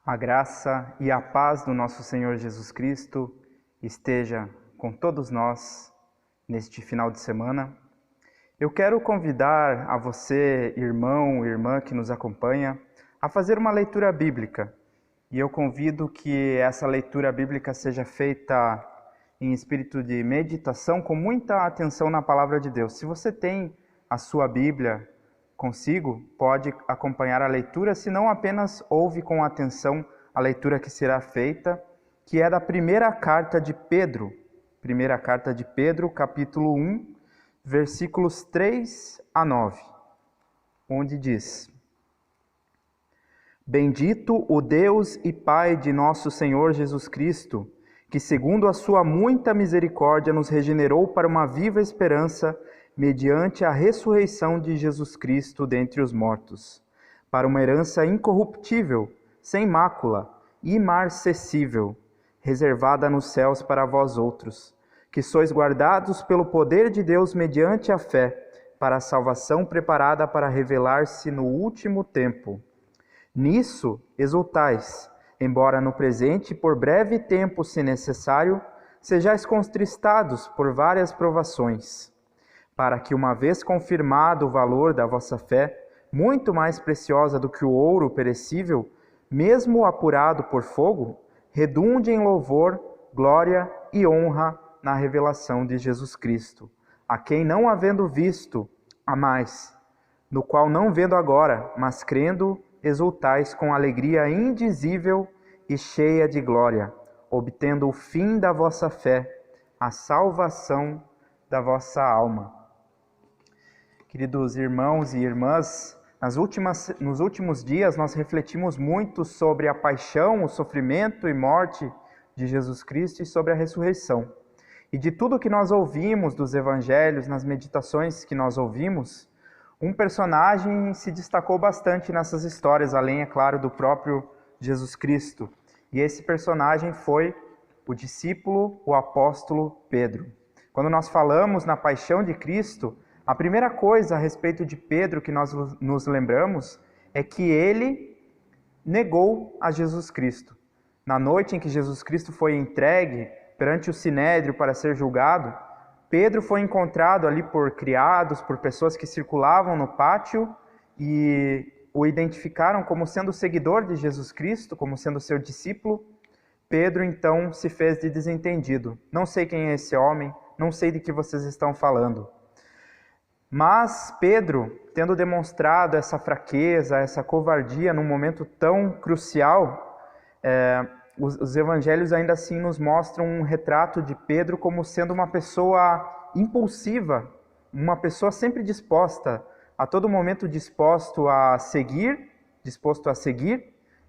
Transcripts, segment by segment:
A graça e a paz do nosso Senhor Jesus Cristo esteja com todos nós neste final de semana. Eu quero convidar a você, irmão, irmã que nos acompanha, a fazer uma leitura bíblica. E eu convido que essa leitura bíblica seja feita em espírito de meditação, com muita atenção na palavra de Deus. Se você tem a sua Bíblia consigo, pode acompanhar a leitura, se não apenas ouve com atenção a leitura que será feita, que é da primeira carta de Pedro, capítulo 1, versículos 3 a 9, onde diz: Bendito o Deus e Pai de nosso Senhor Jesus Cristo, que segundo a sua muita misericórdia nos regenerou para uma viva esperança mediante a ressurreição de Jesus Cristo dentre os mortos, para uma herança incorruptível, sem mácula, imarcessível, reservada nos céus para vós outros, que sois guardados pelo poder de Deus mediante a fé, para a salvação preparada para revelar-se no último tempo. Nisso exultais, embora no presente, por breve tempo, se necessário, sejais contristados por várias provações, para que, uma vez confirmado o valor da vossa fé, muito mais preciosa do que o ouro perecível, mesmo apurado por fogo, redunde em louvor, glória e honra na revelação de Jesus Cristo, a quem não havendo visto, amais, no qual não vendo agora, mas crendo, exultais com alegria indizível e cheia de glória, obtendo o fim da vossa fé, a salvação da vossa alma. Queridos irmãos e irmãs, nos últimos dias nós refletimos muito sobre a paixão, o sofrimento e morte de Jesus Cristo e sobre a ressurreição. E de tudo que nós ouvimos dos evangelhos, nas meditações que nós ouvimos, um personagem se destacou bastante nessas histórias, além, é claro, do próprio Jesus Cristo. E esse personagem foi o discípulo, o apóstolo Pedro. Quando nós falamos na paixão de Cristo, a primeira coisa a respeito de Pedro que nós nos lembramos é que ele negou a Jesus Cristo. Na noite em que Jesus Cristo foi entregue perante o Sinédrio para ser julgado, Pedro foi encontrado ali por criados, por pessoas que circulavam no pátio e o identificaram como sendo seguidor de Jesus Cristo, como sendo seu discípulo. Pedro então se fez de desentendido. Não sei quem é esse homem, não sei de que vocês estão falando. Mas Pedro, tendo demonstrado essa fraqueza, essa covardia num momento tão crucial, os evangelhos ainda assim nos mostram um retrato de Pedro como sendo uma pessoa impulsiva, uma pessoa sempre disposta, a todo momento disposto a seguir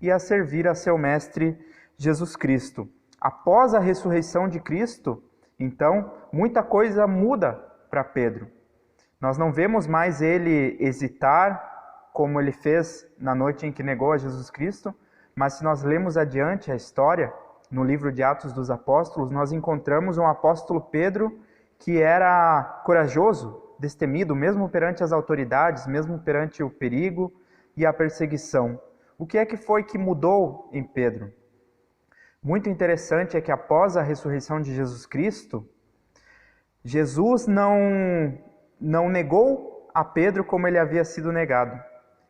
e a servir a seu mestre Jesus Cristo. Após a ressurreição de Cristo, então, muita coisa muda para Pedro. Nós não vemos mais ele hesitar, como ele fez na noite em que negou a Jesus Cristo, mas se nós lemos adiante a história, no livro de Atos dos Apóstolos, nós encontramos um apóstolo Pedro que era corajoso, destemido, mesmo perante as autoridades, mesmo perante o perigo e a perseguição. O que é que foi que mudou em Pedro? Muito interessante é que após a ressurreição de Jesus Cristo, Jesus não negou a Pedro como ele havia sido negado.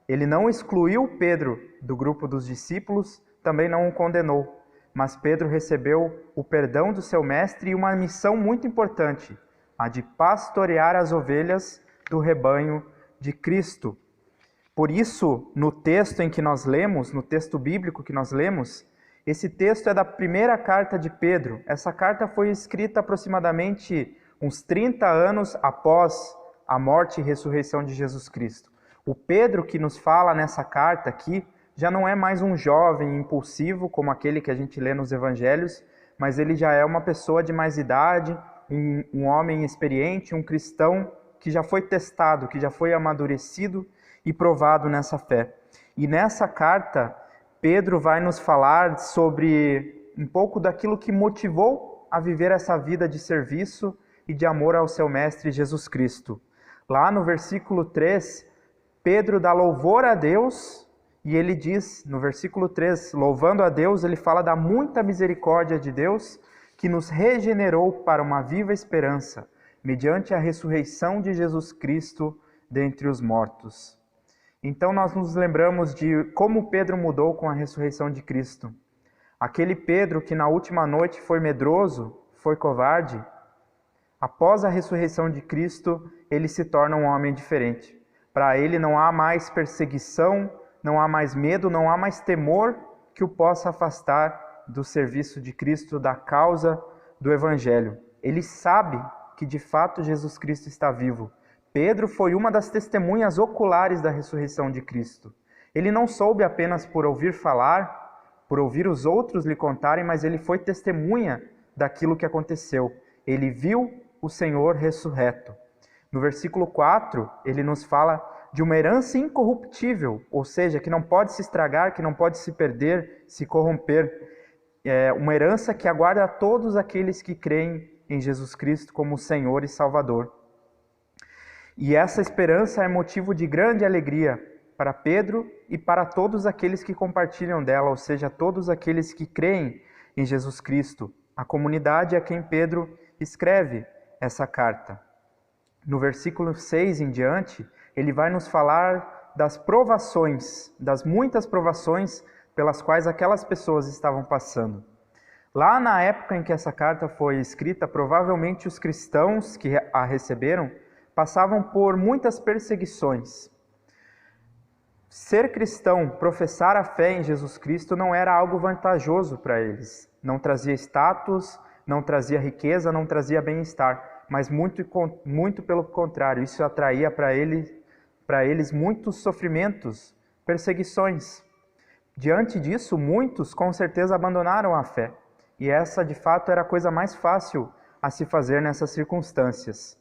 Ele não excluiu Pedro do grupo dos discípulos, também não o condenou. Mas Pedro recebeu o perdão do seu mestre e uma missão muito importante, a de pastorear as ovelhas do rebanho de Cristo. Por isso, no texto em que nós lemos, no texto bíblico que nós lemos, esse texto é da primeira carta de Pedro. Essa carta foi escrita aproximadamente uns 30 anos após a morte e ressurreição de Jesus Cristo. O Pedro que nos fala nessa carta aqui já não é mais um jovem impulsivo como aquele que a gente lê nos evangelhos, mas ele já é uma pessoa de mais idade, um homem experiente, um cristão que já foi testado, que já foi amadurecido e provado nessa fé. E nessa carta, Pedro vai nos falar sobre um pouco daquilo que motivou a viver essa vida de serviço e de amor ao seu mestre Jesus Cristo. Lá no versículo 3, Pedro dá louvor a Deus e ele diz no versículo 3, louvando a Deus, ele fala da muita misericórdia de Deus que nos regenerou para uma viva esperança, mediante a ressurreição de Jesus Cristo dentre os mortos. Então nós nos lembramos de como Pedro mudou com a ressurreição de Cristo. Aquele Pedro que na última noite foi medroso, foi covarde, após a ressurreição de Cristo, ele se torna um homem diferente. Para ele não há mais perseguição, não há mais medo, não há mais temor que o possa afastar do serviço de Cristo, da causa do Evangelho. Ele sabe que de fato Jesus Cristo está vivo. Pedro foi uma das testemunhas oculares da ressurreição de Cristo. Ele não soube apenas por ouvir falar, por ouvir os outros lhe contarem, mas ele foi testemunha daquilo que aconteceu. Ele viu o Senhor ressurreto. No versículo 4, ele nos fala de uma herança incorruptível, ou seja, que não pode se estragar, que não pode se perder, se corromper. É uma herança que aguarda a todos aqueles que creem em Jesus Cristo como Senhor e Salvador. E essa esperança é motivo de grande alegria para Pedro e para todos aqueles que compartilham dela, ou seja, todos aqueles que creem em Jesus Cristo, a comunidade a quem Pedro escreve essa carta. No versículo 6 em diante, ele vai nos falar das provações, das muitas provações pelas quais aquelas pessoas estavam passando. Lá na época em que essa carta foi escrita, provavelmente os cristãos que a receberam passavam por muitas perseguições. Ser cristão, professar a fé em Jesus Cristo não era algo vantajoso para eles. Não trazia status, não trazia riqueza, não trazia bem-estar, mas muito pelo contrário, isso atraía para eles muitos sofrimentos, perseguições. Diante disso, muitos com certeza abandonaram a fé, e essa de fato era a coisa mais fácil a se fazer nessas circunstâncias.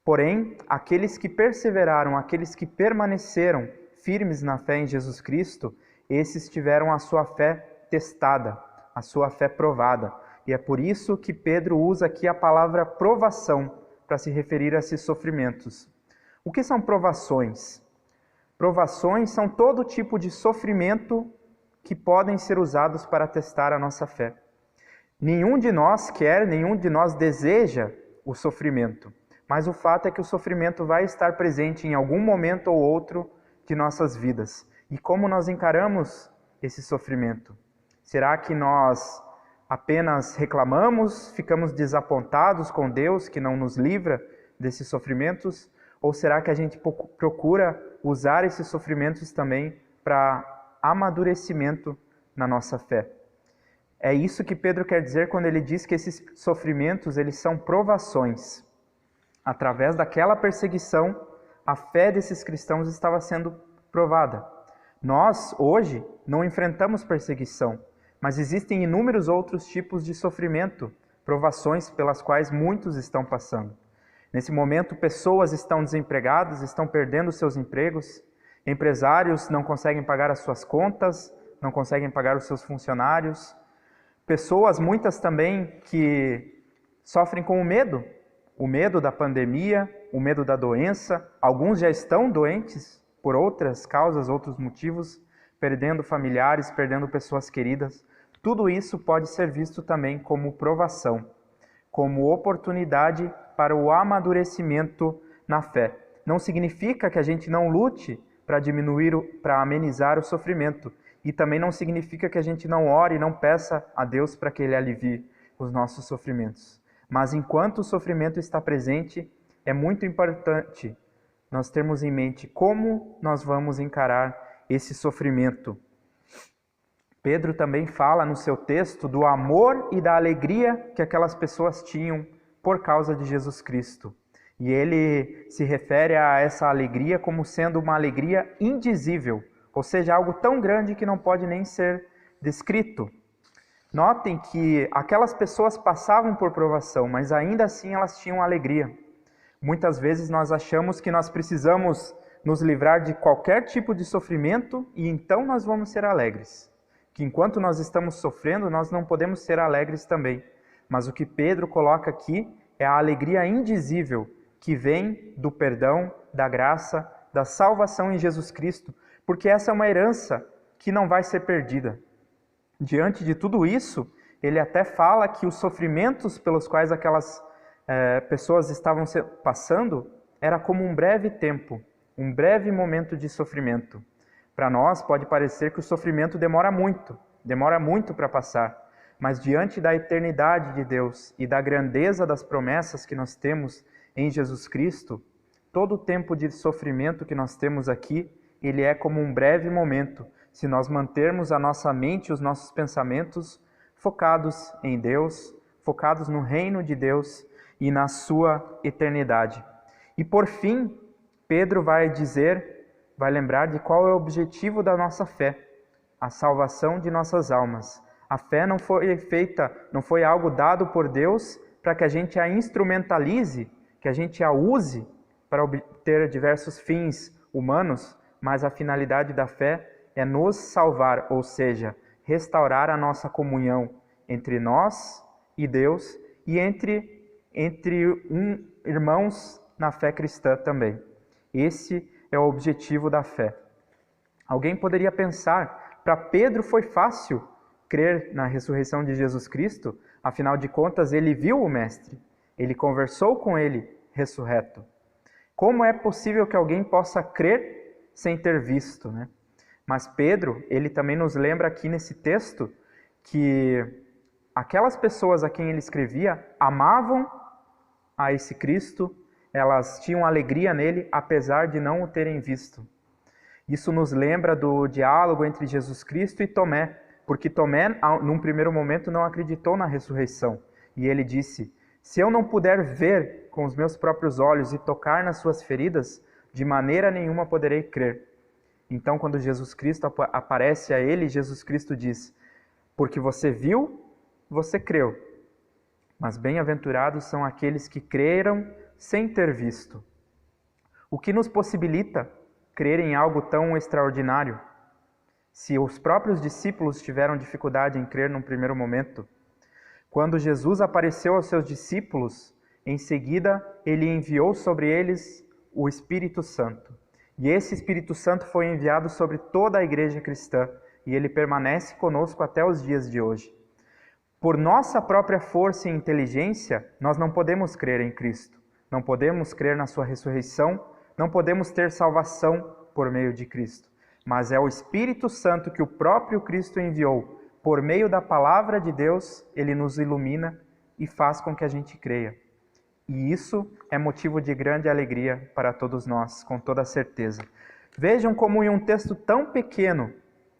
Porém, aqueles que perseveraram, aqueles que permaneceram firmes na fé em Jesus Cristo, esses tiveram a sua fé testada, a sua fé provada. E é por isso que Pedro usa aqui a palavra provação para se referir a esses sofrimentos. O que são provações? Provações são todo tipo de sofrimento que podem ser usados para testar a nossa fé. Nenhum de nós quer, nenhum de nós deseja o sofrimento. Mas o fato é que o sofrimento vai estar presente em algum momento ou outro de nossas vidas. E como nós encaramos esse sofrimento? Será que nós apenas reclamamos, ficamos desapontados com Deus que não nos livra desses sofrimentos? Ou será que a gente procura usar esses sofrimentos também para amadurecimento na nossa fé? É isso que Pedro quer dizer quando ele diz que esses sofrimentos, eles são provações. Através daquela perseguição, a fé desses cristãos estava sendo provada. Nós, hoje, não enfrentamos perseguição, mas existem inúmeros outros tipos de sofrimento, provações pelas quais muitos estão passando. Nesse momento, pessoas estão desempregadas, estão perdendo seus empregos, empresários não conseguem pagar as suas contas, não conseguem pagar os seus funcionários, pessoas, muitas também, que sofrem com o medo da pandemia, o medo da doença. Alguns já estão doentes por outras causas, outros motivos, perdendo familiares, perdendo pessoas queridas. Tudo isso pode ser visto também como provação, como oportunidade para o amadurecimento na fé. Não significa que a gente não lute para amenizar o sofrimento. E também não significa que a gente não ore e não peça a Deus para que Ele alivie os nossos sofrimentos. Mas enquanto o sofrimento está presente, é muito importante nós termos em mente como nós vamos encarar esse sofrimento. Pedro também fala no seu texto do amor e da alegria que aquelas pessoas tinham por causa de Jesus Cristo. E ele se refere a essa alegria como sendo uma alegria indizível, ou seja, algo tão grande que não pode nem ser descrito. Notem que aquelas pessoas passavam por provação, mas ainda assim elas tinham alegria. Muitas vezes nós achamos que nós precisamos nos livrar de qualquer tipo de sofrimento e então nós vamos ser alegres. Que enquanto nós estamos sofrendo, nós não podemos ser alegres também. Mas o que Pedro coloca aqui é a alegria indizível que vem do perdão, da graça, da salvação em Jesus Cristo, porque essa é uma herança que não vai ser perdida. Diante de tudo isso, ele até fala que os sofrimentos pelos quais aquelas pessoas estavam passando era como um breve tempo, um breve momento de sofrimento. Para nós pode parecer que o sofrimento demora muito para passar, mas diante da eternidade de Deus e da grandeza das promessas que nós temos em Jesus Cristo, todo o tempo de sofrimento que nós temos aqui, ele é como um breve momento, se nós mantermos a nossa mente e os nossos pensamentos focados em Deus, focados no reino de Deus e na sua eternidade. E por fim, Pedro vai lembrar de qual é o objetivo da nossa fé, a salvação de nossas almas. A fé não foi algo dado por Deus para que a gente a instrumentalize, que a gente a use para obter diversos fins humanos, mas a finalidade da fé é nos salvar, ou seja, restaurar a nossa comunhão entre nós e Deus e entre irmãos na fé cristã também. Esse é o objetivo da fé. Alguém poderia pensar, para Pedro foi fácil crer na ressurreição de Jesus Cristo, afinal de contas ele viu o Mestre, ele conversou com ele ressurreto. Como é possível que alguém possa crer sem ter visto, né? Mas Pedro, ele também nos lembra aqui nesse texto que aquelas pessoas a quem ele escrevia amavam a esse Cristo, elas tinham alegria nele, apesar de não o terem visto. Isso nos lembra do diálogo entre Jesus Cristo e Tomé, porque Tomé, num primeiro momento, não acreditou na ressurreição. E ele disse, se eu não puder ver com os meus próprios olhos e tocar nas suas feridas, de maneira nenhuma poderei crer. Então, quando Jesus Cristo aparece a ele, Jesus Cristo diz, porque você viu, você creu. Mas bem-aventurados são aqueles que creram sem ter visto. O que nos possibilita crer em algo tão extraordinário? Se os próprios discípulos tiveram dificuldade em crer num primeiro momento, quando Jesus apareceu aos seus discípulos, em seguida ele enviou sobre eles o Espírito Santo. E esse Espírito Santo foi enviado sobre toda a igreja cristã e ele permanece conosco até os dias de hoje. Por nossa própria força e inteligência, nós não podemos crer em Cristo, não podemos crer na sua ressurreição, não podemos ter salvação por meio de Cristo. Mas é o Espírito Santo que o próprio Cristo enviou. Por meio da palavra de Deus, ele nos ilumina e faz com que a gente creia. E isso é motivo de grande alegria para todos nós, com toda certeza. Vejam como em um texto tão pequeno,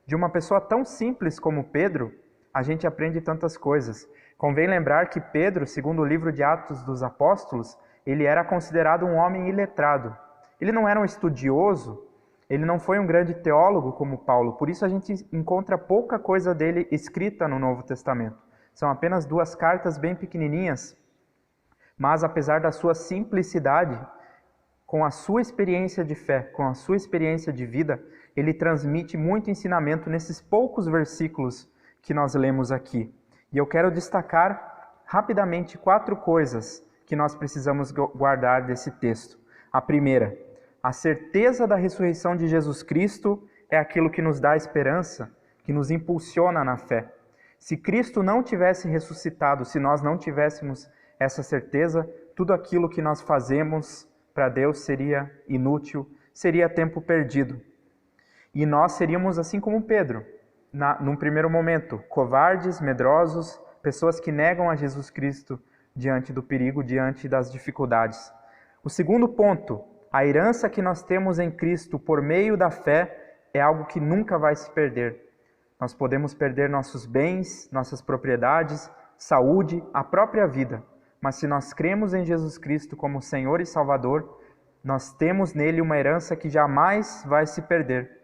de uma pessoa tão simples como Pedro, a gente aprende tantas coisas. Convém lembrar que Pedro, segundo o livro de Atos dos Apóstolos, ele era considerado um homem iletrado. Ele não era um estudioso, ele não foi um grande teólogo como Paulo, por isso a gente encontra pouca coisa dele escrita no Novo Testamento. São apenas 2 cartas bem pequenininhas, mas apesar da sua simplicidade, com a sua experiência de fé, com a sua experiência de vida, ele transmite muito ensinamento nesses poucos versículos que nós lemos aqui. E eu quero destacar rapidamente 4 coisas que nós precisamos guardar desse texto. A primeira, a certeza da ressurreição de Jesus Cristo é aquilo que nos dá esperança, que nos impulsiona na fé. Se Cristo não tivesse ressuscitado, se nós não tivéssemos essa certeza, tudo aquilo que nós fazemos para Deus seria inútil, seria tempo perdido. E nós seríamos assim como Pedro, num primeiro momento, covardes, medrosos, pessoas que negam a Jesus Cristo diante do perigo, diante das dificuldades. O segundo ponto, a herança que nós temos em Cristo por meio da fé é algo que nunca vai se perder. Nós podemos perder nossos bens, nossas propriedades, saúde, a própria vida. Mas se nós cremos em Jesus Cristo como Senhor e Salvador, nós temos nele uma herança que jamais vai se perder.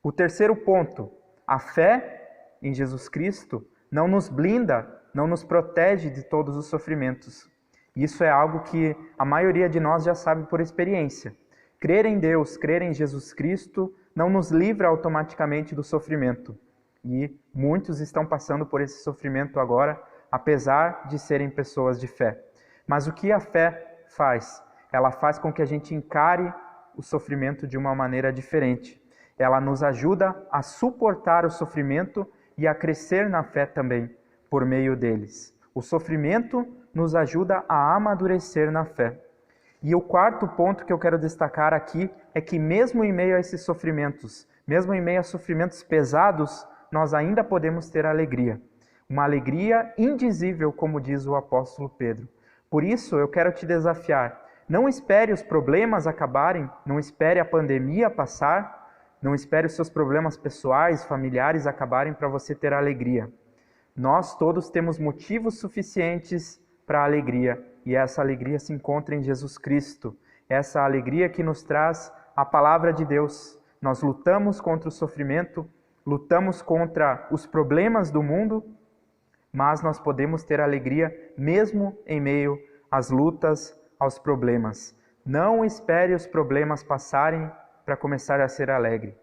O terceiro ponto, a fé em Jesus Cristo não nos blinda, não nos protege de todos os sofrimentos. Isso é algo que a maioria de nós já sabe por experiência. Crer em Deus, crer em Jesus Cristo, não nos livra automaticamente do sofrimento. E muitos estão passando por esse sofrimento agora, apesar de serem pessoas de fé. Mas o que a fé faz? Ela faz com que a gente encare o sofrimento de uma maneira diferente. ela nos ajuda a suportar o sofrimento e a crescer na fé também, por meio deles. O sofrimento nos ajuda a amadurecer na fé. E o quarto ponto que eu quero destacar aqui é que mesmo em meio a esses sofrimentos, mesmo em meio a sofrimentos pesados, nós ainda podemos ter alegria. Uma alegria indizível, como diz o apóstolo Pedro. Por isso, eu quero te desafiar. Não espere os problemas acabarem, não espere a pandemia passar, não espere os seus problemas pessoais, familiares acabarem para você ter alegria. Nós todos temos motivos suficientes para a alegria, e essa alegria se encontra em Jesus Cristo. Essa alegria que nos traz a palavra de Deus. Nós lutamos contra o sofrimento, lutamos contra os problemas do mundo, mas nós podemos ter alegria mesmo em meio às lutas, aos problemas. Não espere os problemas passarem para começar a ser alegre.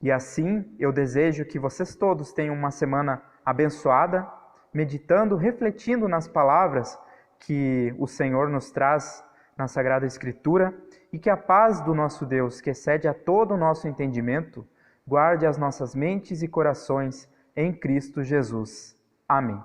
E assim, eu desejo que vocês todos tenham uma semana abençoada, meditando, refletindo nas palavras que o Senhor nos traz na Sagrada Escritura, e que a paz do nosso Deus, que excede a todo o nosso entendimento, guarde as nossas mentes e corações em Cristo Jesus. Amém.